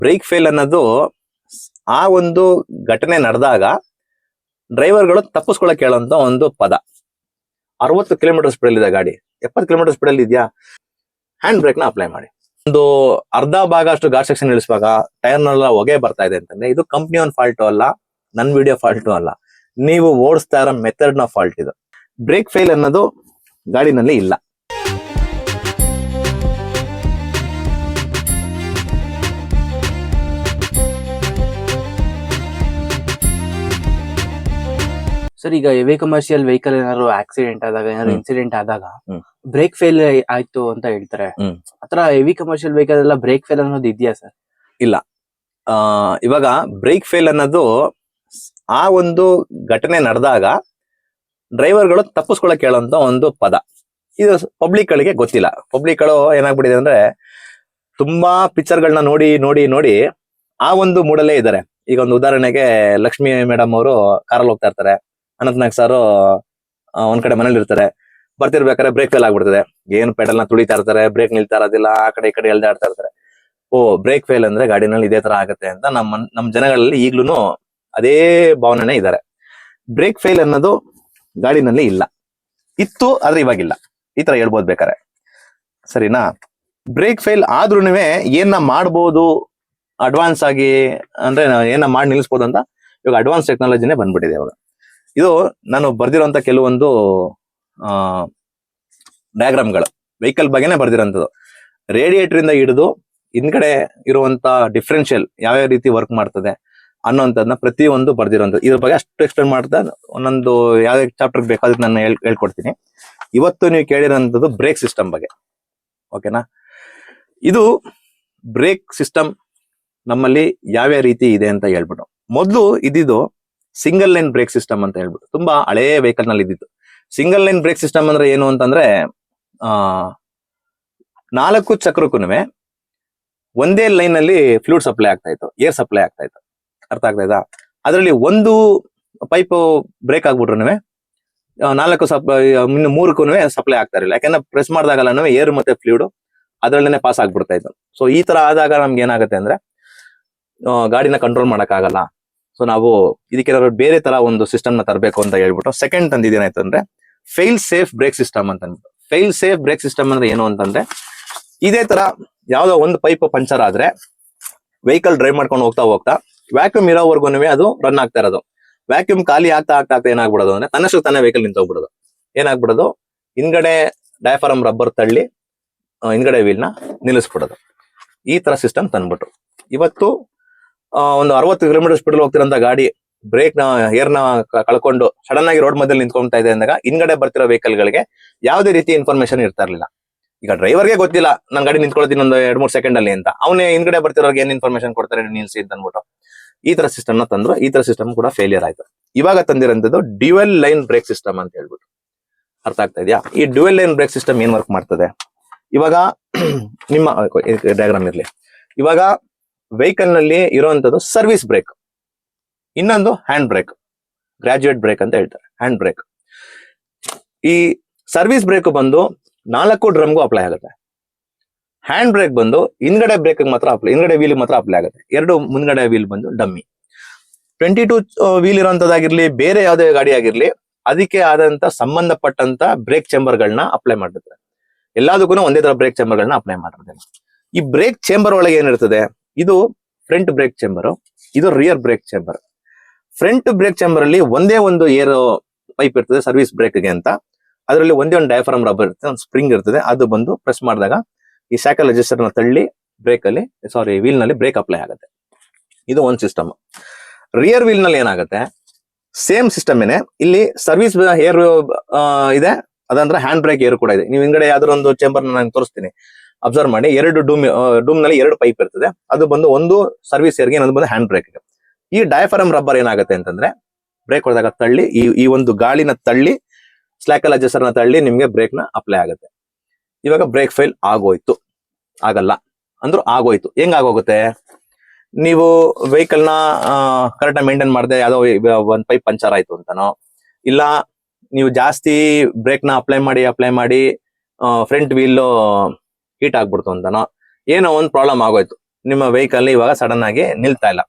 Break fail ಅನ್ನೋದು ಆ ಒಂದು ಘಟನೆ ನಡೆದಾಗ ಡ್ರೈವರ್ಗಳು ತಪ್ಪಿಸ್ಕೊಳಕ್ ಹೇಳೋಂತ ಒಂದು ಪದ. 60 ಕಿಲೋಮೀಟರ್ ಸ್ಪೀಡ್ ಇದೆ ಗಾಡಿ, 70 ಕಿಲೋಮೀಟರ್ ಸ್ಪೀಡ್ ಅಲ್ಲಿ ಇದೆಯಾ, ಹ್ಯಾಂಡ್ ಬ್ರೇಕ್ ನ ಅಪ್ಲೈ ಮಾಡಿ. ಒಂದು ಅರ್ಧ ಭಾಗ ಅಷ್ಟು ಗಾಡ್ ಸೆಕ್ಷನ್ ಇಳಿಸುವಾಗ ಟೈರ್ ನೆಲ್ಲ ಹೊಗೆ ಬರ್ತಾ ಇದೆ ಅಂತಂದ್ರೆ ಇದು ಕಂಪ್ನಿ ಒಂದು ಫಾಲ್ಟು ಅಲ್ಲ, ನನ್ ವಿಡಿಯೋ ಫಾಲ್ಟು ಅಲ್ಲ, ನೀವು ಓಡಿಸ್ತಾ ಇರೋ ಮೆಥಡ್ ನ ಫಾಲ್ಟ್ ಇದು. ಬ್ರೇಕ್ ಫೇಲ್ ಅನ್ನೋದು ಗಾಡಿನಲ್ಲಿ ಇಲ್ಲ. ಸರ್, ಈಗ ಹೆವಿ ಕಮರ್ಷಿಯಲ್ ವೆಹಿಕಲ್ ಏನಾದ್ರು ಆಕ್ಸಿಡೆಂಟ್ ಆದಾಗ, ಏನಾದ್ರು ಇನ್ಸಿಡೆಂಟ್ ಆದಾಗ ಬ್ರೇಕ್ ಫೇಲ್ ಆಯ್ತು ಅಂತ ಹೇಳ್ತಾರೆ. ಆತರ ಹೆವಿ ಕಮರ್ಷಿಯಲ್ ವೆಹಿಕಲ್ ಎಲ್ಲ ಬ್ರೇಕ್ ಫೇಲ್ ಅನ್ನೋದು ಇದೆಯಾ ಸರ್? ಇಲ್ಲ. ಇವಾಗ ಬ್ರೇಕ್ ಫೇಲ್ ಅನ್ನೋದು ಆ ಒಂದು ಘಟನೆ ನಡೆದಾಗ ಡ್ರೈವರ್ಗಳು ತಪ್ಪಿಸ್ಕೊಳಕ್ ಹೇಳೋಂತ ಒಂದು ಪದ. ಇದು ಪಬ್ಲಿಕ್ ಗಳಿಗೆ ಗೊತ್ತಿಲ್ಲ. ಪಬ್ಲಿಕ್ ಗಳು ಏನಾಗ್ಬಿಟ್ಟಿದೆ ಅಂದ್ರೆ ತುಂಬಾ ಪಿಕ್ಚರ್ಗಳನ್ನ ನೋಡಿ ನೋಡಿ ನೋಡಿ ಆ ಒಂದು ಮೂಡಲ್ಲೇ ಇದ್ದಾರೆ. ಈಗ ಒಂದು ಉದಾಹರಣೆಗೆ ಲಕ್ಷ್ಮಿ ಮೇಡಮ್ ಅವರು ಕಾರಲ್ಲಿ ಹೋಗ್ತಾ ಇರ್ತಾರೆ, ಅನಂತನಾಗ್ ಸಾರು ಒಂದ್ ಕಡೆ ಮನೇಲಿ ಇರ್ತಾರೆ, ಬರ್ತಿರ್ಬೇಕಾದ್ರೆ ಬ್ರೇಕ್ ಫೇಲ್ ಆಗ್ಬಿಡ್ತದೆ. ಏನು ಪೆಡಲ್ ನ ತುಳಿತಾ ಇರ್ತಾರೆ, ಬ್ರೇಕ್ ನಿಲ್ತಾ ಇರೋದಿಲ್ಲ, ಆ ಕಡೆ ಈ ಕಡೆ ಎಳ್ದಾಡ್ತಾ ಇರ್ತಾರೆ. ಓ, ಬ್ರೇಕ್ ಫೇಲ್ ಅಂದ್ರೆ ಗಾಡಿನಲ್ಲಿ ಇದೇ ತರ ಆಗುತ್ತೆ ಅಂತ ನಮ್ ಜನಗಳಲ್ಲಿ ಈಗ್ಲೂ ಅದೇ ಭಾವನೆನೇ ಇದ್ದಾರೆ. ಬ್ರೇಕ್ ಫೇಲ್ ಅನ್ನೋದು ಗಾಡಿನಲ್ಲಿ ಇಲ್ಲ, ಇತ್ತು ಆದ್ರೆ ಇವಾಗಿಲ್ಲ, ಈ ತರ ಹೇಳ್ಬೋದು ಬೇಕಾರೆ, ಸರಿನಾ? ಬ್ರೇಕ್ ಫೇಲ್ ಆದ್ರೂನುವೆ ಏನ ಮಾಡ್ಬೋದು ಅಡ್ವಾನ್ಸ್ ಆಗಿ, ಅಂದ್ರೆ ಏನ ಮಾಡಿ ನಿಲ್ಲಿಸಬಹುದು ಅಂತ ಇವಾಗ ಅಡ್ವಾನ್ಸ್ ಟೆಕ್ನಾಲಜಿನೇ ಬಂದ್ಬಿಟ್ಟಿದೆ ಇವಾಗ. ಇದು ನಾನು ಬರ್ದಿರೋಂತ ಕೆಲವೊಂದು ಡಯಾಗ್ರಾಮ್ಗಳು ವೆಹಿಕಲ್ ಬಗ್ಗೆನೆ ಬರ್ದಿರೋಂಥದ್ದು. ರೇಡಿಯೇಟರ್ ಇಂದ ಹಿಡಿದು ಹಿಂದ್ಗಡೆ ಇರುವಂತ ಡಿಫ್ರೆನ್ಷಿಯಲ್ ಯಾವ್ಯಾವ ರೀತಿ ವರ್ಕ್ ಮಾಡ್ತದೆ ಅನ್ನೋಂಥದ್ನ ಪ್ರತಿಯೊಂದು ಬರ್ದಿರೋಂಥದ್ದು. ಇದ್ರ ಬಗ್ಗೆ ಅಷ್ಟು ಎಕ್ಸ್ಪ್ಲೇನ್ ಮಾಡ್ತಾ ಒಂದೊಂದು ಯಾವ್ಯಾವ ಚಾಪ್ಟರ್ ಬೇಕಾದ್ರೆ ನಾನು ಹೇಳ್ಕೊಡ್ತೀನಿ. ಇವತ್ತು ನೀವು ಕೇಳಿರೋಂಥದ್ದು ಬ್ರೇಕ್ ಸಿಸ್ಟಮ್ ಬಗ್ಗೆ, ಓಕೆನಾ? ಇದು ಬ್ರೇಕ್ ಸಿಸ್ಟಮ್ ನಮ್ಮಲ್ಲಿ ಯಾವ್ಯಾವ ರೀತಿ ಇದೆ ಅಂತ ಹೇಳ್ಬಿಟ್ಟು, ಮೊದಲು ಇದ್ದಿದ್ದು ಸಿಂಗಲ್ ಲೈನ್ ಬ್ರೇಕ್ ಸಿಸ್ಟಮ್ ಅಂತ ಹೇಳ್ಬಿಟ್ಟು ತುಂಬಾ ಹಳೇ ವೆಹಿಕಲ್ ನಲ್ಲಿ ಇದ್ದಿತ್ತು. ಸಿಂಗಲ್ ಲೈನ್ ಬ್ರೇಕ್ ಸಿಸ್ಟಮ್ ಅಂದ್ರೆ ಏನು ಅಂತಂದ್ರೆ 4 ಚಕ್ರಕ್ಕೂನುವೆ ಒಂದೇ ಲೈನ್ ಅಲ್ಲಿ ಫ್ಲೂಯಿಡ್ ಸಪ್ಲೈ ಆಗ್ತಾ ಇತ್ತು, ಏರ್ ಸಪ್ಲೈ ಆಗ್ತಾ ಇತ್ತು. ಅರ್ಥ ಆಗ್ತಾ ಇದ್ದ? ಅದರಲ್ಲಿ ಒಂದು ಪೈಪ್ ಬ್ರೇಕ್ ಆಗ್ಬಿಟ್ರುನುವೆ 3ಕ್ಕೂ ಸಪ್ಲೈ ಆಗ್ತಾ ಇರಲಿಲ್ಲ. ಯಾಕಂದ್ರೆ ಪ್ರೆಸ್ ಮಾಡಿದಾಗಲ್ಲ ಏರ್ ಮತ್ತೆ ಫ್ಲೂಯಿಡ್ ಅದ್ರಲ್ಲೇನೆ ಪಾಸ್ ಆಗ್ಬಿಡ್ತಾ ಇತ್ತು. ಸೊ ಈ ತರ ಆದಾಗ ನಮ್ಗೆ ಏನಾಗುತ್ತೆ ಅಂದ್ರೆ ಗಾಡಿನ ಕಂಟ್ರೋಲ್ ಮಾಡಕ್ ಆಗಲ್ಲ. ಸೊ ನಾವು ಇದಕ್ಕೆ ಬೇರೆ ತರ ಒಂದು ಸಿಸ್ಟಮ್ ನ ತರಬೇಕು ಅಂತ ಹೇಳ್ಬಿಟ್ಟು ಸೆಕೆಂಡ್ ತಂದಿದ್ದೇನಾಯ್ತು ಅಂದ್ರೆ ಫೇಲ್ ಸೇಫ್ ಬ್ರೇಕ್ ಸಿಸ್ಟಮ್ ಅಂತ ಅಂದ್ಬಿಟ್ಟು. ಫೇಲ್ ಸೇಫ್ ಬ್ರೇಕ್ ಸಿಸ್ಟಮ್ ಅಂದ್ರೆ ಏನು ಅಂತಂದ್ರೆ, ಇದೇ ತರ ಯಾವ್ದೋ ಒಂದು ಪೈಪ್ ಪಂಚರ್ ಆದ್ರೆ ವೆಹಿಕಲ್ ಡ್ರೈವ್ ಮಾಡ್ಕೊಂಡು ಹೋಗ್ತಾ ಹೋಗ್ತಾ ವ್ಯಾಕ್ಯೂಮ್ ಇರೋವರೆಗೂ ಅದು ರನ್ ಆಗ್ತಾ ಇರೋದು. ವ್ಯಾಕ್ಯೂಮ್ ಖಾಲಿ ಆಗ್ತಾ ಆಗ್ತಾ ಆಗ್ತಾ ಏನಾಗ್ಬಿಡೋದು ಅಂದ್ರೆ ತನ್ನಷ್ಟು ತಾನೇ ವೆಹಿಕಲ್ ನಿಂತೋಗ್ಬಿಡೋದು. ಏನಾಗ್ಬಿಡೋದು, ಹಿಂದ್ಗಡೆ ಡಯಾಫಾರಮ್ ರಬ್ಬರ್ ತಳ್ಳಿ ಹಿಂದ್ಗಡೆ ವೀಲ್ ನ ನಿಲ್ಲಿಸ್ಬಿಡೋದು. ಈ ತರ ಸಿಸ್ಟಮ್ ತಂದ್ಬಿಟ್ರು. ಇವತ್ತು ಒಂದು 60 ಕಿಲೋಮೀಟರ್ ಸ್ಪೀಡ್ ಹೋಗ್ತಿರೋಂತ ಗಾಡಿ ಬ್ರೇಕ್ ನ ಏರ್ ನ ಕಳ್ಕೊಂಡು ಸಡನ್ ಆಗಿ ರೋಡ್ ಮಧ್ಯದಲ್ಲಿ ನಿಂತ್ಕೊಂತಾ ಇದೆ ಅಂದಾಗ ಹಿಂದ್ಗಡೆ ಬರ್ತಿರೋ ವೆಹಿಕಲ್ ಗಳಿಗೆ ಯಾವುದೇ ರೀತಿ ಇನ್ಫಾರ್ಮೇಶನ್ ಇರ್ತಾ ಇರ್ಲಿಲ್ಲ. ಈಗ ಡ್ರೈವರ್ಗೆ ಗೊತ್ತಿಲ್ಲ ನಾನು ಗಾಡಿ ನಿಂತ್ಕೊಳ್ತೀನಿ ಒಂದು 2-3 ಸೆಕೆಂಡ್ ಅಲ್ಲಿ ಅಂತ, ಅವನೇ ಹಿಂದ್ಗಡೆ ಬರ್ತಿರೋರ್ಗೆ ಏನ್ ಇನ್ಫಾರ್ಮೇಶನ್ ಕೊಡ್ತಾರೆ ನಿಲ್ಸಿ ಅಂತ ಅಂದ್ಬಿಟ್ಟು ಈ ತರ ಸಿಸ್ಟಮ್ ನ ತಂದ್ರು. ಈ ತರ ಸಿಸ್ಟಮ್ ಕೂಡ ಫೇಲಿಯರ್ ಆಯ್ತು. ಇವಾಗ ತಂದಿರೋಂಥದ್ದು ಡ್ಯುಯಲ್ ಲೈನ್ ಬ್ರೇಕ್ ಸಿಸ್ಟಮ್ ಅಂತ ಹೇಳ್ಬಿಟ್ಟು. ಅರ್ಥ ಆಗ್ತಾ ಇದೆಯಾ? ಈ ಡ್ಯುಯಲ್ ಲೈನ್ ಬ್ರೇಕ್ ಸಿಸ್ಟಮ್ ಏನ್ ವರ್ಕ್ ಮಾಡ್ತದೆ, ಇವಾಗ ನಿಮ್ಮ ಡಯಾಗ್ರಾಮ್ ಇರ್ಲಿ. ಇವಾಗ ವೆಹಿಕಲ್ ನಲ್ಲಿ ಇರುವಂತದ್ದು ಸರ್ವಿಸ್ ಬ್ರೇಕ್, ಇನ್ನೊಂದು ಹ್ಯಾಂಡ್ ಬ್ರೇಕ್, ಗ್ರಾಜುಯೇಟ್ ಬ್ರೇಕ್ ಅಂತ ಹೇಳ್ತಾರೆ, ಹ್ಯಾಂಡ್ ಬ್ರೇಕ್. ಈ ಸರ್ವಿಸ್ ಬ್ರೇಕ್ ಬಂದು 4 ಡ್ರಮ್ಗೂ ಅಪ್ಲೈ ಆಗುತ್ತೆ. ಹ್ಯಾಂಡ್ ಬ್ರೇಕ್ ಬಂದು ಹಿಂದ್ಗಡೆ ಬ್ರೇಕ್ ಮಾತ್ರ ಹಿಂದ್ಗಡೆ ವೀಲ್ ಮಾತ್ರ ಅಪ್ಲೈ ಆಗುತ್ತೆ. 2 ಮುಂದ್ಗಡೆ ವೀಲ್ ಬಂದು ಡಮ್ಮಿ. 22 ವೀಲ್ ಇರುವಂತದ್ದಾಗಿರ್ಲಿ, ಬೇರೆ ಯಾವುದೇ ಗಾಡಿ ಆಗಿರ್ಲಿ, ಅದಕ್ಕೆ ಆದಂತ ಸಂಬಂಧಪಟ್ಟಂತ ಬ್ರೇಕ್ ಚೇಂಬರ್ ಗಳನ್ನ ಅಪ್ಲೈ ಮಾಡಿರ್ತಾರೆ. ಎಲ್ಲದಕ್ಕೂ ಒಂದೇ ತರ ಬ್ರೇಕ್ ಚೇಂಬರ್ ಗಳನ್ನ ಅಪ್ಲೈ ಮಾಡಿರ್ತಾರೆ. ಈ ಬ್ರೇಕ್ ಚೇಂಬರ್ ಒಳಗೆ ಏನಿರ್ತದೆ, ಇದು ಫ್ರಂಟ್ ಬ್ರೇಕ್ ಚೇಂಬರ್, ಇದು rear brake chamber. Front brake chamber ಅಲ್ಲಿ ಒಂದೇ ಒಂದು ಏರ್ ಪೈಪ್ ಇರ್ತದೆ ಸರ್ವಿಸ್ ಬ್ರೇಕ್ ಗೆ ಅಂತ. ಅದರಲ್ಲಿ ಒಂದೇ ಒಂದು ಡಯಾಫಾರಮ್ ರಬ್ಬರ್ ಇರ್ತದೆ, ಒಂದು ಸ್ಪ್ರಿಂಗ್ ಇರ್ತದೆ. ಅದು ಬಂದು ಪ್ರೆಸ್ ಮಾಡಿದಾಗ ಈ ಸೈಕಲ್ ರಿಜಿಸ್ಟರ್ ನ ತಳ್ಳಿ ವೀಲ್ ನಲ್ಲಿ ಬ್ರೇಕ್ ಅಪ್ಲೈ ಆಗುತ್ತೆ. ಇದು ಒಂದು ಸಿಸ್ಟಮ್. ರಿಯರ್ ವೀಲ್ ನಲ್ಲಿ ಏನಾಗುತ್ತೆ, ಸೇಮ್ ಸಿಸ್ಟಮ್ ಏನೇ, ಇಲ್ಲಿ ಸರ್ವಿಸ್ ಏರ್ ಇದೆ, ಅದಂದ್ರೆ ಹ್ಯಾಂಡ್ ಬ್ರೇಕ್ ಏರ್ ಕೂಡ ಇದೆ. ನೀವು ಹಿಂಗಡೆ ಯಾವ್ದಾರ ಒಂದು ಚೇಂಬರ್ ನಾನು ತೋರಿಸ್ತೀನಿ, ಅಬ್ಸರ್ವ್ ಮಾಡಿ. 2 ಡೂಮ್ ನಲ್ಲಿ 2 ಪೈಪ್ ಇರ್ತದೆ. ಅದು ಬಂದು ಒಂದು ಸರ್ವಿಸ್ ಏರ್ಗೆ, ಇನ್ನೊಂದು ಬಂದು ಹ್ಯಾಂಡ್ ಬ್ರೇಕ್. ಈ ಡಯಾಫಾರಮ್ ರಬ್ಬರ್ ಏನಾಗುತ್ತೆ ಅಂತಂದ್ರೆ ಬ್ರೇಕ್ ಹೊಡೆದಾಗ ತಳ್ಳಿ ಈ ಒಂದು ಗಾಳಿನ ತಳ್ಳಿ ಸ್ಲಾಕಲ್ ಅಡ್ಜಸ್ಟರ್ ನ ತಳ್ಳಿ ನಿಮ್ಗೆ ಬ್ರೇಕ್ ನ ಅಪ್ಲೈ ಆಗುತ್ತೆ. ಇವಾಗ ಬ್ರೇಕ್ ಫೇಲ್ ಆಗೋಯ್ತು, ಆಗಲ್ಲ ಅಂದ್ರೂ ಆಗೋಯ್ತು. ಹೆಂಗ್ ಆಗೋಗುತ್ತೆ, ನೀವು ವೆಹಿಕಲ್ ನ ಕರೆಕ್ಟ್ ಆಗಿ ಮೇಂಟೈನ್ ಮಾಡದೆ ಯಾವ್ದೋ ಒಂದ್ ಪೈಪ್ ಪಂಚರ್ ಆಯ್ತು ಅಂತನೋ, ಇಲ್ಲ ನೀವು ಜಾಸ್ತಿ ಬ್ರೇಕ್ ನ ಅಪ್ಲೈ ಮಾಡಿ ಫ್ರಂಟ್ ವೀಲ್ ಹೀಟ್ ಆಗ್ಬಿಡ್ತು ಅಂತನೋ, ಏನೋ ಒಂದು ಪ್ರಾಬ್ಲಮ್ ಆಗೋಯ್ತು. ನಿಮ್ಮ ವೆಹಿಕಲ್ ಇವಾಗ ಸಡನ್ ಆಗಿ ನಿಲ್ತಾ ಇಲ್ಲ.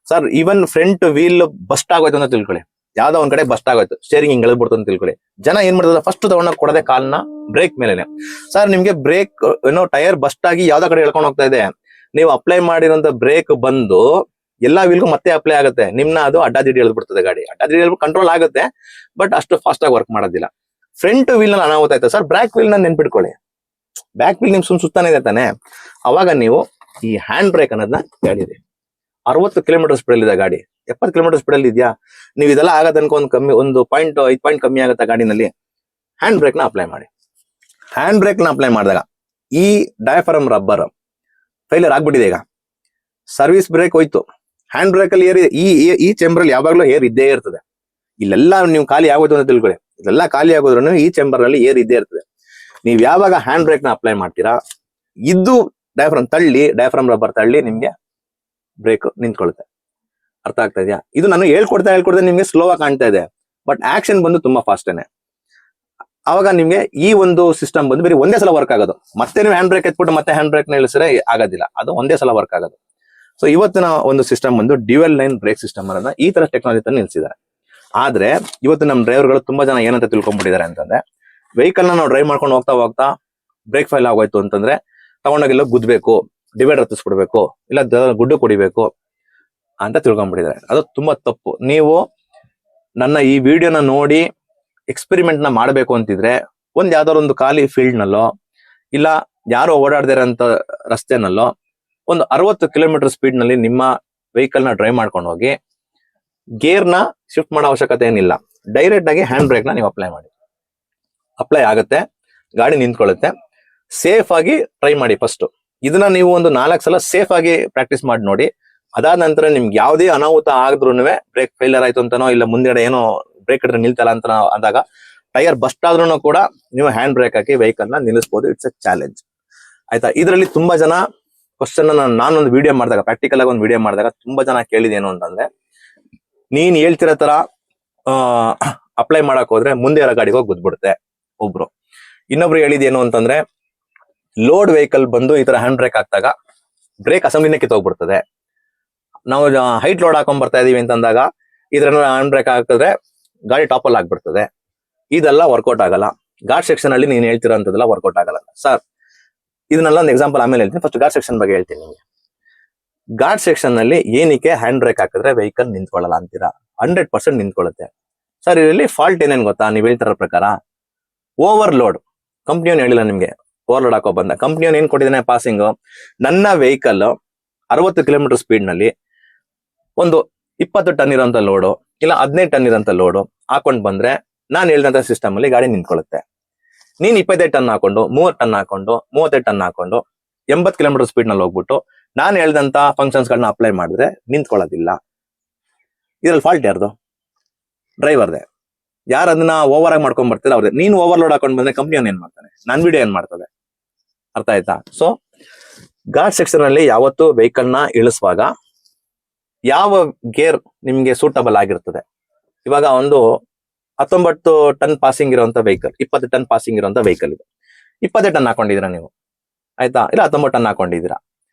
Sir even front wheel burst ಆಗೋಯ್ತು ಅಂತ ತಿಳ್ಕೊಳ್ಳಿ, ಯಾವ್ದೋ ಒಂದ್ ಕಡೆ ಬಸ್ಟ್ ಆಗೋಯ್ತು, ಸ್ಟೇರಿಂಗ್ ಹಿಂಗ್ ಎಳ್ಬಿಡ್ತು ಅಂತ ತಿಳ್ಕೊಳ್ಳಿ, ಜನ ಏನ್ ಮಾಡ್ತಾರೆ ಫಸ್ಟ್ ತಗೊಂಡ ಕೊಡದೆ ಕಾಲ್ನ ಬ್ರೇಕ್ ಮೇಲೆನೆ. ಸರ್ ನಿಮ್ಗೆ ಬ್ರೇಕ್ ಏನೋ ಟೈರ್ ಬಸ್ಟ್ ಆಗಿ ಯಾವ್ದೋ ಕಡೆ ಎಳ್ಕೊಂಡು ಹೋಗ್ತಾ ಇದೆ, ನೀವು ಅಪ್ಲೈ ಮಾಡಿರೋಂತ ಬ್ರೇಕ್ ಬಂದು ಎಲ್ಲಾ ವೀಲ್ಗೂ ಮತ್ತೆ ಅಪ್ಲೈ ಆಗುತ್ತೆ, ನಿಮ್ನ ಅದು ಅಡ್ಡಾದಿಡ್ಡಿ ಎಳ್ಬಿಡ್ತದೆ ಗಾಡಿ. ಅಡ್ಡಾದಿಡ್ಡಿ ಎಳ್ಬಿಟ್ಟು ಕಂಟ್ರೋಲ್ ಆಗುತ್ತೆ, ಬಟ್ ಅಷ್ಟು ಫಾಸ್ಟ್ ಆಗಿ ವರ್ಕ್ ಮಾಡೋದಿಲ್ಲ. ಫ್ರಂಟ್ ವೀಲ್ ನಲ್ಲಿ ಅನಾಹುತ ಆಯ್ತು ಸರ್, ಬ್ಯಾಕ್ ವೀಲ್ ನ ನೆನ್ಪಿಟ್ಕೊಳ್ಳಿ, ಬ್ಯಾಕ್ ವೀಲ್ ನಿಮ್ ಸುತ್ತಾನೆ ಇದೆ ತಾನೆ, ಅವಾಗ ನೀವು ಈ ಹ್ಯಾಂಡ್ ಬ್ರೇಕ್ ಅನ್ನೋದನ್ನ ಹೇಳಿರಿ. 60 ಕಿಲೋಮೀಟರ್ ಸ್ಪೀಡ್ ಇದೆ ಗಾಡಿ, 70 ಕಿಲೋಮೀಟರ್ ಸ್ಪೀಡ್ ಅಲ್ಲಿ ಇದೆಯಾ, ನೀವು ಇದೆಲ್ಲ ಆಗದನ್ಕ ಒಂದು 5 ಪಾಯಿಂಟ್ ಕಮ್ಮಿ ಆಗುತ್ತೆ ಗಾಡಿನಲ್ಲಿ. ಹ್ಯಾಂಡ್ ಬ್ರೇಕ್ ನ ಅಪ್ಲೈ ಮಾಡಿ. ಹ್ಯಾಂಡ್ ಬ್ರೇಕ್ ನ ಅಪ್ಲೈ ಮಾಡಿದಾಗ ಈ ಡಯಾಫ್ರಮ್ ರಬ್ಬರ್ ಫೈಲರ್ ಆಗ್ಬಿಟ್ಟಿದೆ. ಈಗ ಸರ್ವಿಸ್ ಬ್ರೇಕ್ ಹೋಯ್ತು, ಹ್ಯಾಂಡ್ ಬ್ರೇಕ್ ಅಲ್ಲಿ ಏರ್, ಈ ಚೆಂಬರ್ ಅಲ್ಲಿ ಯಾವಾಗ್ಲೂ ಏರ್ ಇದ್ದೇ ಇರ್ತದೆ. ಇಲ್ಲೆಲ್ಲ ನೀವು ಖಾಲಿ ಆಗೋದು ಅಂತ ತಿಳ್ಕೊಳ್ಳಿ, ಇದೆಲ್ಲ ಖಾಲಿ ಆಗೋದ್ರೂ ಈ ಚೆಂಬರ್ ಅಲ್ಲಿ ಏರ್ ಇದ್ದೇ ಇರ್ತದೆ. ನೀವ್ ಯಾವಾಗ ಹ್ಯಾಂಡ್ ಬ್ರೇಕ್ ನ ಅಪ್ಲೈ ಮಾಡ್ತೀರಾ, ಇದು ಡಯಾಫ್ರಮ್ ರಬ್ಬರ್ ತಳ್ಳಿ ನಿಮ್ಗೆ ಬ್ರೇಕ್ ನಿಂತ್ಕೊಳ್ಳುತ್ತೆ. ಅರ್ಥ ಆಗ್ತಾ ಇದೆಯಾ? ಇದು ನಾನು ಹೇಳ್ಕೊಡ್ತಾ ನಿಮ್ಗೆ ಸ್ಲೋ ಆಗಿ ಕಾಣ್ತಾ ಇದೆ, ಬಟ್ ಆಕ್ಷನ್ ಬಂದು ತುಂಬಾ ಫಾಸ್ಟೇನೆ. ಅವಾಗ ನಿಮ್ಗೆ ಈ ಒಂದು ಸಿಸ್ಟಮ್ ಬಂದು ಬರೀ ಒಂದೇ ಸಲ ವರ್ಕ್ ಆಗೋದು. ಮತ್ತೆ ನೀವು ಹ್ಯಾಂಡ್ ಬ್ರೇಕ್ ಎತ್ಬಿಟ್ಟು ಮತ್ತೆ ಹ್ಯಾಂಡ್ ಬ್ರೇಕ್ ನ ಇಳಿಸಿದ್ರೆ ಆಗೋದಿಲ್ಲ, ಅದು ಒಂದೇ ಸಲ ವರ್ಕ್ ಆಗೋದು. ಸೊ ಇವತ್ತಿನ ಒಂದು ಸಿಸ್ಟಮ್ ಬಂದು ಡ್ಯುಯಲ್ ಲೈನ್ ಬ್ರೇಕ್ ಸಿಸ್ಟಮ್ ಅನ್ನೋದನ್ನ ಈ ತರ ಟೆಕ್ನಾಲಜಿ ತಂದು ನಿಲ್ಸಿದ್ದಾರೆ. ಆದ್ರೆ ಇವತ್ತು ನಮ್ಮ ಡ್ರೈವರ್ಗಳು ತುಂಬಾ ಜನ ಏನಂತ ತಿಳ್ಕೊಂಡ್ಬಿಟ್ಟಿದ್ದಾರೆ ಅಂತಂದ್ರೆ, ವೆಹಿಕಲ್ ನ ನಾವು ಡ್ರೈವ್ ಮಾಡ್ಕೊಂಡು ಹೋಗ್ತಾ ಬ್ರೇಕ್ ಫೈಲ್ ಆಗೋಯ್ತು ಅಂತಂದ್ರೆ ತಗೊಂಡೋಗೆಲ್ಲ ಗುದ್ಬೇಕು, ಡಿವೈಡರ್ ಹತ್ತಿಸ್ಬಿಡ್ಬೇಕು, ಇಲ್ಲ ಗುಡ್ಡು ಕುಡಿಬೇಕು ಅಂತ ತಿಳ್ಕೊಂಡ್ಬಿಟ್ಟಿದ್ದಾರೆ. ಅದು ತುಂಬಾ ತಪ್ಪು. ನೀವು ನನ್ನ ಈ ವಿಡಿಯೋನ ನೋಡಿ ಎಕ್ಸ್ಪೆರಿಮೆಂಟ್ ನ ಮಾಡಬೇಕು ಅಂತಿದ್ರೆ ಯಾವ್ದಾದ್ರು ಒಂದು ಖಾಲಿ ಫೀಲ್ಡ್ ನಲ್ಲೋ ಇಲ್ಲ ಯಾರೋ ಓಡಾಡ್ದಿರೋಂತ ರಸ್ತೆನಲ್ಲೋ ಒಂದು 60 ಕಿಲೋಮೀಟರ್ ಸ್ಪೀಡ್ ನಲ್ಲಿ ನಿಮ್ಮ ವೆಹಿಕಲ್ ನ ಡ್ರೈವ್ ಮಾಡ್ಕೊಂಡು ಹೋಗಿ ಗೇರ್ ನ ಶಿಫ್ಟ್ ಮಾಡೋ ಅವಶ್ಯಕತೆ ಏನಿಲ್ಲ. ಡೈರೆಕ್ಟ್ ಆಗಿ ಹ್ಯಾಂಡ್ ಬ್ರೇಕ್ ನ ನೀವು ಅಪ್ಲೈ ಮಾಡಿ. ಅಪ್ಲೈ ಆಗುತ್ತೆ, ಗಾಡಿ ನಿಂತ್ಕೊಳ್ಳುತ್ತೆ. ಸೇಫ್ ಆಗಿ ಟ್ರೈ ಮಾಡಿ. ಫಸ್ಟ್ ಇದನ್ನ ನೀವು ಒಂದು 4 ಸಲ ಸೇಫ್ ಆಗಿ ಪ್ರಾಕ್ಟೀಸ್ ಮಾಡಿ ನೋಡಿ. ಅದಾದ ನಂತರ ನಿಮ್ಗೆ ಯಾವುದೇ ಅನಾಹುತ ಆದ್ರೂ ಬ್ರೇಕ್ ಫೇಲಿಯರ್ ಆಯ್ತು ಅಂತಾನೋ ಇಲ್ಲ ಮುಂದೆಗಡೆ ಏನೋ ಬ್ರೇಕ್ ಹಿಡಿದ್ರೆ ನಿಲ್ತಲ್ಲ ಅಂತ ಅಂದಾಗ ಟೈರ್ ಬಸ್ಟ್ ಆದ್ರೂ ಕೂಡ ನೀವು ಹ್ಯಾಂಡ್ ಬ್ರೇಕ್ ಹಾಕಿ ವೆಹಿಕಲ್ ನ ನಿಲ್ಲಿಸಬಹುದು. It's A challenge. ಆಯ್ತಾ? ಇದರಲ್ಲಿ ತುಂಬಾ ಜನ ಕ್ವಶನ್ ನಾನೊಂದು ವಿಡಿಯೋ ಮಾಡಿದಾಗ, ಪ್ರಾಕ್ಟಿಕಲ್ ಆಗಿ ಒಂದು ವಿಡಿಯೋ ಮಾಡಿದಾಗ ತುಂಬಾ ಜನ ಕೇಳಿದೇನು ಅಂತಂದ್ರೆ, ನೀನ್ ಹೇಳ್ತಿರೋ ತರ ಅಪ್ಲೈ ಮಾಡಕ್ ಹೋದ್ರೆ ಮುಂದೆ ಇರೋ ಗಾಡಿಗೆ ಹೋಗಿ ಗುದ್ಬಿಡುತ್ತೆ ಒಬ್ರು. ಇನ್ನೊಬ್ರು ಹೇಳಿದೇನು ಅಂತಂದ್ರೆ, ಲೋಡ್ ವೆಹಿಕಲ್ ಬಂದು ಈ ತರ ಹ್ಯಾಂಡ್ ಬ್ರೇಕ್ ಹಾಕ್ದಾಗ ಬ್ರೇಕ್ ಅಸೆಂಬ್ಲಿನೇ ಕಿತ್ತೋಗ್ಬಿಡ್ತದೆ. ನಾವು ಹೈಟ್ ಲೋಡ್ ಹಾಕೊಂಡ್ ಬರ್ತಾ ಇದೀವಿ ಅಂತಂದಾಗ ಇದ್ರನ್ನ ಹ್ಯಾಂಡ್ ಬ್ರೇಕ್ ಹಾಕಿದ್ರೆ ಗಾಡಿ ಟಾಪಲ್ ಆಗ್ಬಿಡ್ತದೆ. ಇದೆಲ್ಲ ವರ್ಕೌಟ್ ಆಗಲ್ಲ. ಘಾಟ್ ಸೆಕ್ಷನ್ ಅಲ್ಲಿ ನೀನ್ ಹೇಳ್ತಿರೋಂಥದ್ದೆಲ್ಲ ವರ್ಕೌಟ್ ಆಗಲ್ಲ ಸರ್. ಇದನ್ನೆಲ್ಲ ಒಂದು ಎಕ್ಸಾಂಪಲ್ ಆಮೇಲೆ ಹೇಳ್ತೀನಿ. ಫಸ್ಟ್ ಘಾಟ್ ಸೆಕ್ಷನ್ ಬಗ್ಗೆ ಹೇಳ್ತೀನಿ ನಿಮಗೆ. ಘಾಟ್ ಸೆಕ್ಷನ್ ನಲ್ಲಿ ಏನಕ್ಕೆ ಹ್ಯಾಂಡ್ ಬ್ರೇಕ್ ಹಾಕಿದ್ರೆ ವೆಹಿಕಲ್ ನಿಂತ್ಕೊಳ್ಳಲ್ಲ ಅಂತೀರಾ? 100% ನಿಂತ್ಕೊಳ್ಳುತ್ತೆ ಸರ್. ಇದರಲ್ಲಿ ಫಾಲ್ಟ್ ಏನೇನ್ ಗೊತ್ತಾ? ನೀವ್ ಹೇಳ್ತಿರೋ ಪ್ರಕಾರ ಓವರ್ಲೋಡ್. ಕಂಪ್ನಿಯವ್ನು ಹೇಳಿಲ್ಲ ನಿಮ್ಗೆ ಓವರ್ಲೋಡ್ ಹಾಕೋ ಬಂದ. ಕಂಪ್ನಿಯವ್ನು ಏನ್ ಕೊಟ್ಟಿದ್ದಾನೆ ಪಾಸಿಂಗ್, ನನ್ನ ವೆಹಿಕಲ್ 60 ಕಿಲೋಮೀಟರ್ ಸ್ಪೀಡ್ ನಲ್ಲಿ ಒಂದು 20 ಟನ್ ಇರೋಂತ ಲೋಡು ಇಲ್ಲ 15 ಟನ್ ಇರೋಂತ ಲೋಡು ಹಾಕೊಂಡ್ ಬಂದ್ರೆ ನಾನು ಹೇಳಿದಂತ ಸಿಸ್ಟಮ್ ಅಲ್ಲಿ ಗಾಡಿ ನಿಂತ್ಕೊಳ್ಳುತ್ತೆ. ನೀನ್ 25 ಟನ್ ಹಾಕೊಂಡು 30 ಟನ್ ಹಾಕೊಂಡು 35 ಟನ್ ಹಾಕೊಂಡು 80 ಕಿಲೋಮೀಟರ್ ಸ್ಪೀಡ್ ನಲ್ಲಿ ಹೋಗ್ಬಿಟ್ಟು ನಾನು ಹೇಳಿದಂತ ಫಂಕ್ಷನ್ಸ್ ಗಳನ್ನ ಅಪ್ಲೈ ಮಾಡಿದ್ರೆ ನಿಂತ್ಕೊಳ್ಳೋದಿಲ್ಲ. ಇದ್ರಲ್ಲಿ ಫಾಲ್ಟ್ ಯಾರ್ದು? ಡ್ರೈವರ್ದೆ. ಯಾರು ಅದನ್ನ ಓವರ್ ಆಗಿ ಮಾಡ್ಕೊಂಡ್ ಬರ್ತೀರ ಅವ್ರದ್ದು. ನೀನು ಓವರ್ಲೋಡ್ ಹಾಕೊಂಡ್ ಬಂದ್ರೆ ಕಂಪ್ನಿಯವ್ನು ಏನ್ ಮಾಡ್ತಾನೆ? ನನ್ ವಿಡಿಯೋ ಏನ್ ಮಾಡ್ತದೆ? ಅರ್ಥ ಆಯ್ತಾ? ಸೊ ಘಾಟ್ ಸೆಕ್ಷನ್ ಅಲ್ಲಿ ಯಾವತ್ತು ವೆಹಿಕಲ್ ನ ಇಳಿಸುವಾಗ ಯಾವ ಗೇರ್ ನಿಮ್ಗೆ ಸೂಟಬಲ್ ಆಗಿರ್ತದೆ. ಇವಾಗ ಒಂದು 19 ಟನ್ ಪಾಸಿಂಗ್ ಇರುವಂತ ವೆಹಿಕಲ್, 20 ಟನ್ ಪಾಸಿಂಗ್ ಇರುವಂತ ವೆಹಿಕಲ್ ಇದೆ. 20 ಟನ್ ಹಾಕೊಂಡಿದೀರಾ ನೀವು, ಆಯ್ತಾ? ಇಲ್ಲ 19 ಟನ್ ಹಾಕೊಂಡಿದೀರಾ.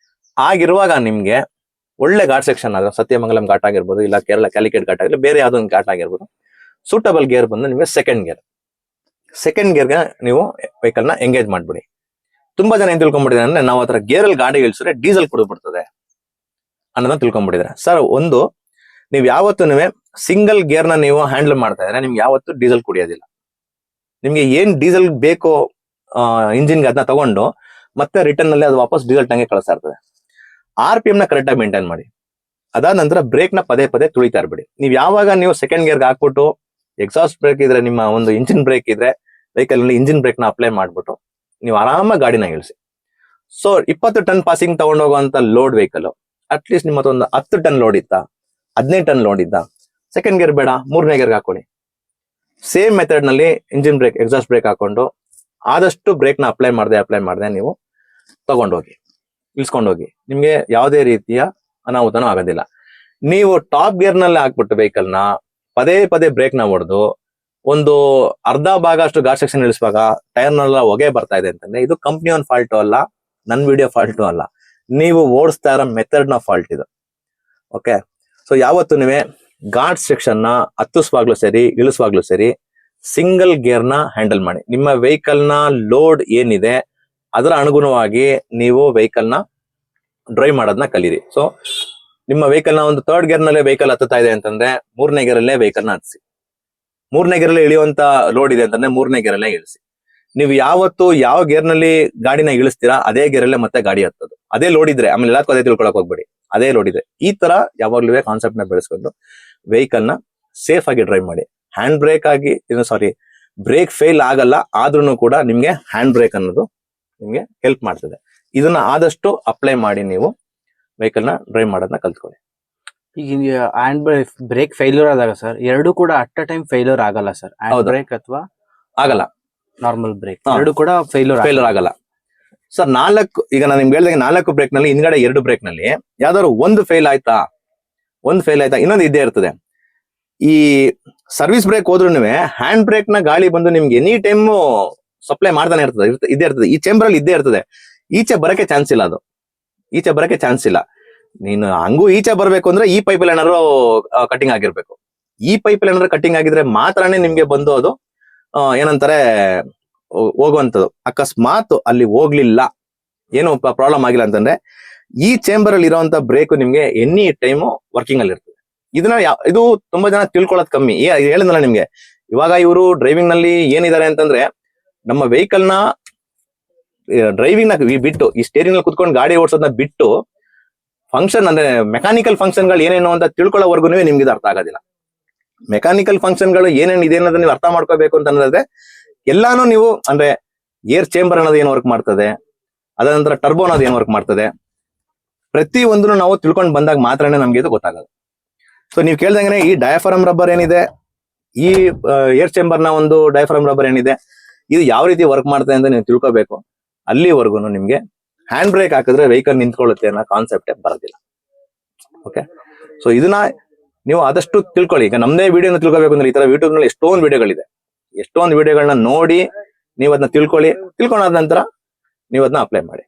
ಆಗಿರುವಾಗ ನಿಮ್ಗೆ ಒಳ್ಳೆ ಘಾಟ್ ಸೆಕ್ಷನ್ ಆದ್ರೆ, ಸತ್ಯಮಂಗಲಂ ಘಾಟ್ ಆಗಿರ್ಬೋದು, ಇಲ್ಲ ಕೇರಳ ಕ್ಯಾಲಿಕೇಟ್ ಘಾಟ್ ಆಗಿರ್ಬೋದು, ಬೇರೆ ಯಾವ್ದೊಂದು ಘಾಟ್ ಆಗಿರ್ಬೋದು, ಸೂಟಬಲ್ ಗೇರ್ ಬಂದು ನಿಮ್ಗೆ ಸೆಕೆಂಡ್ ಗೇರ್ಗೆ ನೀವು ವೆಹಿಕಲ್ ನ ಎಂಗೇಜ್ ಮಾಡ್ಬಿಡಿ. ತುಂಬಾ ಜನ ಏನ್ ತಿಳ್ಕೊಂಡ್ಬಿಟ್ಟಿದ್ದಾರೆ ಅಂದ್ರೆ, ನಾವು ಹತ್ರ ಗೇರ್ ಅಲ್ಲಿ ಗಾಡಿ ಇಳಿಸಿದ್ರೆ ಡೀಸೆಲ್ ಕುಡಿದ್ಬಿಡ್ತದೆ ಅನ್ನೋದನ್ನ ತಿಳ್ಕೊಂಡ್ಬಿಟ್ಟಿದ್ದಾರೆ. ಸರ್, ಒಂದು ನೀವು ಯಾವತ್ತೂ ಸಿಂಗಲ್ ಗೇರ್ ನ ನೀವು ಹ್ಯಾಂಡಲ್ ಮಾಡ್ತಾ ಇದ್ರೆ ನಿಮ್ಗೆ ಯಾವತ್ತು ಡೀಸೆಲ್ ಕುಡಿಯೋದಿಲ್ಲ. ನಿಮ್ಗೆ ಏನ್ ಡೀಸೆಲ್ ಬೇಕೋ ಇಂಜಿನ್ಗೆ ಅದನ್ನ ತಗೊಂಡು ಮತ್ತೆ ರಿಟರ್ನ್ ನಲ್ಲಿ ಅದು ವಾಪಸ್ ಡೀಸೆಲ್ ಟ್ಯಾಂಕ್ ಕಳಿಸ್ತಾ ಇರ್ತದೆ. RPM ನ ಕರೆಕ್ಟ್ ಆಗಿ ಮೇಂಟೈನ್ ಮಾಡಿ. ಅದಾದ ನಂತರ ಬ್ರೇಕ್ ನ ಪದೇ ತುಳಿತಾ ಇರ್ಬಿಡಿ. ನೀವು ಯಾವಾಗ ನೀವು ಸೆಕೆಂಡ್ ಗೇರ್ಗೆ ಹಾಕ್ಬಿಟ್ಟು ಎಕ್ಸಾಸ್ಟ್ ಬ್ರೇಕ್ ಇದ್ರೆ, ನಿಮ್ಮ ಒಂದು ಇಂಜಿನ್ ಬ್ರೇಕ್ ಇದ್ರೆ ವೆಹಿಕಲ್ ನಲ್ಲಿ ಇಂಜಿನ್ ಬ್ರೇಕ್ ನ ಅಪ್ಲೈ ಮಾಡ್ಬಿಟ್ಟು ನೀವು ಆರಾಮಾಗಿ ಗಾಡಿನ ಇಳಿಸಿ. ಸೊ 20 ಟನ್ ಪಾಸಿಂಗ್ ತಗೊಂಡೋಗುವಂತ ಲೋಡ್ ವೆಹಿಕಲ್ ಅಟ್ಲೀಸ್ಟ್ ನಿಮ್ಮ ಒಂದು 10 ಟನ್ ಲೋಡ್ ಇತ್ತ, 15 ಟನ್ ಲೋಡ್ ಇದ್ದ, ಸೆಕೆಂಡ್ ಗೇರ್ ಬೇಡ, 3ನೇ ಗೇರ್ಗೆ ಹಾಕೊಳ್ಳಿ. ಸೇಮ್ ಮೆಥಡ್ ನಲ್ಲಿ ಇಂಜಿನ್ ಬ್ರೇಕ್, ಎಕ್ಸಾಸ್ಟ್ ಬ್ರೇಕ್ ಹಾಕೊಂಡು ಆದಷ್ಟು ಬ್ರೇಕ್ ನ ಅಪ್ಲೈ ಮಾಡದೆ ನೀವು ತಗೊಂಡೋಗಿ ಇಳಿಸ್ಕೊಂಡೋಗಿ. ನಿಮ್ಗೆ ಯಾವುದೇ ರೀತಿಯ ಅನಾಹುತನೂ ಆಗೋದಿಲ್ಲ. ನೀವು ಟಾಪ್ ಗೇರ್ ನಲ್ಲಿ ಹಾಕ್ಬಿಟ್ಟು ವೆಹಿಕಲ್ ನ ಪದೇ ಬ್ರೇಕ್ ನ ಹೊಡೆದು ಒಂದು ಅರ್ಧ ಭಾಗ ಅಷ್ಟು ಘಾಟ್ ಸೆಕ್ಷನ್ ಇಳಿಸುವಾಗ ಟೈರ್ ನೆಲ್ಲ ಹೊಗೆ ಬರ್ತಾ ಇದೆ ಅಂತಂದ್ರೆ ಇದು ಕಂಪ್ನಿ ಒಂದು ಫಾಲ್ಟು ಅಲ್ಲ, ನನ್ ವಿಡಿಯೋ ಫಾಲ್ಟು ಅಲ್ಲ. ನೀವು ಓಡಿಸ್ತಾ ಇರೋ ಮೆಥಡ್ ನ ಫಾಲ್ಟ್ ಇದು. ಓಕೆ, ಸೊ ಯಾವತ್ತು ನೀವೇ ಘಾಟ್ ಸೆಕ್ಷನ್ ನ ಹತ್ತಿಸುವಾಗ್ಲೂ ಸರಿ ಇಳಿಸುವಾಗ್ಲೂ ಸರಿ ಸಿಂಗಲ್ ಗೇರ್ ನ ಹ್ಯಾಂಡಲ್ ಮಾಡಿ. ನಿಮ್ಮ ವೆಹಿಕಲ್ ನ ಲೋಡ್ ಏನಿದೆ ಅದರ ಅನುಗುಣವಾಗಿ ನೀವು ವೆಹಿಕಲ್ ನ ಡ್ರೈವ್ ಮಾಡೋದನ್ನ ಕಲೀರಿ. ಸೊ ನಿಮ್ಮ ವೆಹಿಕಲ್ ನ ಒಂದು ಥರ್ಡ್ ಗೇರ್ ನಲ್ಲೇ ವೆಹಿಕಲ್ ಹತ್ತುತ್ತಾ ಇದೆ ಅಂತಂದ್ರೆ 3ನೇ ಗೇರ್ ಅಲ್ಲೇ ವೆಹಿಕಲ್ ನ ಹತ್ತಿಸಿ. 3ನೇ ಗೇರ್ ಅಲ್ಲಿ ಇಳಿಯುವಂತ ಲೋಡ್ ಇದೆ ಅಂತಂದ್ರೆ 3ನೇ ಗೇರ್ ಅಲ್ಲೇ ಇಳಿಸಿ. ನೀವು ಯಾವತ್ತು ಯಾವ ಗೇರ್ ನಲ್ಲಿ ಗಾಡಿನ ಇಳಿಸ್ತೀರಾ ಅದೇ ಗೇರ್ ಅಲ್ಲೇ ಮತ್ತೆ ಗಾಡಿ ಹತ್ತದು. ಅದೇ ಲೋಡ್ ಇದ್ರೆ ಆಮೇಲೆ ಎಲ್ಲದಕ್ಕೂ ಅದೇ ತಿಳ್ಕೊಳಕ್ ಹೋಗ್ಬೇಡಿ. ಅದೇ ಲೋಡ್ ಇದೆ. ಈ ತರ ಯಾವಾಗ್ಲೂ ಕಾನ್ಸೆಪ್ಟ್ ನ ಬೆಳೆಸ್ಕೊಂಡು ವೆಹಿಕಲ್ ನ ಸೇಫ್ ಆಗಿ ಡ್ರೈವ್ ಮಾಡಿ. ಹ್ಯಾಂಡ್ ಬ್ರೇಕ್ ಆಗಿ ಬ್ರೇಕ್ ಫೇಲ್ ಆಗಲ್ಲ, ಆದ್ರೂ ಕೂಡ ನಿಮ್ಗೆ ಹ್ಯಾಂಡ್ ಬ್ರೇಕ್ ಅನ್ನೋದು ನಿಮ್ಗೆ ಹೆಲ್ಪ್ ಮಾಡ್ತದೆ. ಇದನ್ನ ಆದಷ್ಟು ಅಪ್ಲೈ ಮಾಡಿ ನೀವು ವೆಹಿಕಲ್ ನ ಡ್ರೈವ್ ಮಾಡೋದನ್ನ ಕಲ್ತ್ಕೊಳ್ಳಿ. ಈಗ ಹ್ಯಾಂಡ್ ಬ್ರೇಕ್ ಫೇಲ್ಯೂರ್ ಆದಾಗ ಸರ್ ಎರಡು ಕೂಡ ಅಟ್ ಅ ಟೈಮ್ ಫೇಲ್ಯೂರ್ ಆಗಲ್ಲ ಸರ್. ಹ್ಯಾಂಡ್ ಹೌದು. ಬ್ರೇಕ್ ಅಥವಾ ಆಗಲ್ಲ, ನಾರ್ಮಲ್ ಬ್ರೇಕ್ ಹಾ. ಎರಡು ಕೂಡ ಫೇಲ್ಯೂರ್ ಆಗಲ್ಲ ಸರ್. ಈಗ ನಾನು ನಿಮ್ಗೆ ಹೇಳಿದಾಗ 4 ಬ್ರೇಕ್ ನಲ್ಲಿ ಹಿಂದ್ಗಡೆ 2 ಬ್ರೇಕ್ ನಲ್ಲಿ ಯಾವ್ದಾದ್ರು ಒಂದು ಫೇಲ್ ಆಯ್ತಾ ಇನ್ನೊಂದು ಇದ್ದೇ ಇರ್ತದೆ. ಈ ಸರ್ವಿಸ್ ಬ್ರೇಕ್ ಹೋದ್ರೂ ಹ್ಯಾಂಡ್ ಬ್ರೇಕ್ ನ ಗಾಳಿ ಬಂದು ನಿಮ್ಗೆ ಎನಿ ಟೈಮ್ ಸಪ್ಲೈ ಮಾಡ್ತಾನೆ ಇದ್ದೇ ಇರ್ತದೆ. ಈ ಚೇಂಬರ್ ಅಲ್ಲಿ ಇದ್ದೇ ಇರ್ತದೆ. ಈಚೆ ಬರಕ್ಕೆ ಚಾನ್ಸ್ ಇಲ್ಲ. ಅದು ಈಚೆ ಬರಕ್ಕೆ ಚಾನ್ಸ್ ಇಲ್ಲ. ನೀನು ಹಂಗೂ ಈಚೆ ಬರ್ಬೇಕು ಅಂದ್ರೆ ಈ ಪೈಪ್ ಏನಾದ್ರು ಕಟಿಂಗ್ ಆಗಿರ್ಬೇಕು. ಈ ಪೈಪ್ ಏನಾದ್ರು ಕಟಿಂಗ್ ಆಗಿದ್ರೆ ಮಾತ್ರನೇ ನಿಮ್ಗೆ ಬಂದು ಅದು ಏನಂತಾರೆ ಹೋಗುವಂಥದ್ದು. ಅಕಸ್ಮಾತ್ ಅಲ್ಲಿ ಹೋಗ್ಲಿಲ್ಲ, ಏನು ಪ್ರಾಬ್ಲಮ್ ಆಗಿಲ್ಲ ಅಂತಂದ್ರೆ ಈ ಚೇಂಬರ್ ಅಲ್ಲಿ ಇರುವಂತ ಬ್ರೇಕ್ ನಿಮ್ಗೆ ಎನಿ ಟೈಮ್ ವರ್ಕಿಂಗ್ ಅಲ್ಲಿ ಇರ್ತದೆ. ಇದು ತುಂಬಾ ಜನ ತಿಳ್ಕೊಳ್ಳೋದು ಕಮ್ಮಿ. ಹೇಳಿದ್ನಲ್ಲ ನಿಮ್ಗೆ, ಇವಾಗ ಇವರು ಡ್ರೈವಿಂಗ್ ನಲ್ಲಿ ಏನಿದ್ದಾರೆ ಅಂತಂದ್ರೆ ನಮ್ಮ ವೆಹಿಕಲ್ ನ ಡ್ರೈವಿಂಗ್ ನ ಬಿಟ್ಟು ಈ ಸ್ಟೇರಿಂಗ್ ನಲ್ಲಿ ಕುತ್ಕೊಂಡು ಗಾಡಿ ಓಡಿಸೋದನ್ನ ಬಿಟ್ಟು ಫಂಕ್ಷನ್ ಅಂದ್ರೆ ಮೆಕ್ಯಾನಿಕಲ್ ಫಂಕ್ಷನ್ ಗಳು ಏನೇನು ಅಂತ ತಿಳ್ಕೊಳ್ಳೋವರೆಗೂ ನಿಮ್ಗೆ ಇದು ಅರ್ಥ ಆಗೋದಿಲ್ಲ. ಮೆಕ್ಯಾನಿಕಲ್ ಫಂಕ್ಷನ್ ಗಳು ಏನೇನು ಇದೆ ಅನ್ನೋದನ್ನ ನೀವು ಅರ್ಥ ಮಾಡ್ಕೋಬೇಕು ಅಂತ ಅನ್ನೋದ್ರೆ ಎಲ್ಲಾನು ನೀವು ಅಂದ್ರೆ ಏರ್ ಚೇಂಬರ್ ಅನ್ನೋದು ಏನ್ ವರ್ಕ್ ಮಾಡ್ತದೆ, ಅದ ನಂತರ ಟರ್ಬೋ ಅನ್ನೋದು ಏನ್ ವರ್ಕ್ ಮಾಡ್ತದೆ, ಪ್ರತಿ ಒಂದನ್ನು ನಾವು ತಿಳ್ಕೊಂಡು ಬಂದಾಗ ಮಾತ್ರನೇ ನಮ್ಗೆ ಇದು ಗೊತ್ತಾಗೋದು. ಸೊ ನೀವು ಕೇಳ್ದಂಗೆ ಈ ಡಯಾಫ್ರಮ್ ರಬ್ಬರ್ ಏನಿದೆ, ಈ ಏರ್ ಚೇಂಬರ್ ನ ಒಂದು ಡಯಾಫ್ರಮ್ ರಬ್ಬರ್ ಏನಿದೆ, ಇದು ಯಾವ ರೀತಿ ವರ್ಕ್ ಮಾಡ್ತದೆ ಅಂತ ನೀವು ತಿಳ್ಕೋಬೇಕು. ಅಲ್ಲಿವರೆಗೂ ನಿಮ್ಗೆ ಹ್ಯಾಂಡ್ ಬ್ರೇಕ್ ಹಾಕಿದ್ರೆ ವೆಹಿಕಲ್ ನಿಂತ್ಕೊಳ್ಳುತ್ತೆ ಅನ್ನೋ ಕಾನ್ಸೆಪ್ಟೇ ಬರೋದಿಲ್ಲ. ಓಕೆ, ಸೊ ಇದನ್ನ ನೀವು ಆದಷ್ಟು ತಿಳ್ಕೊಳ್ಳಿ. ಈಗ ನಮ್ದೇ ವಿಡಿಯೋನ ತಿಳ್ಕೊಬೇಕು ಅಂದ್ರೆ ಈ ತರ ಯೂಟ್ಯೂಬ್ ನಲ್ಲಿ ಎಷ್ಟೊಂದು ವಿಡಿಯೋಗಳನ್ನ ನೋಡಿ ನೀವು ಅದನ್ನ ತಿಳ್ಕೊಳ್ಳಿ. ತಿಳ್ಕೊಂಡಾದ ನಂತರ ನೀವು ಅದನ್ನ ಅಪ್ಲೈ ಮಾಡಿ.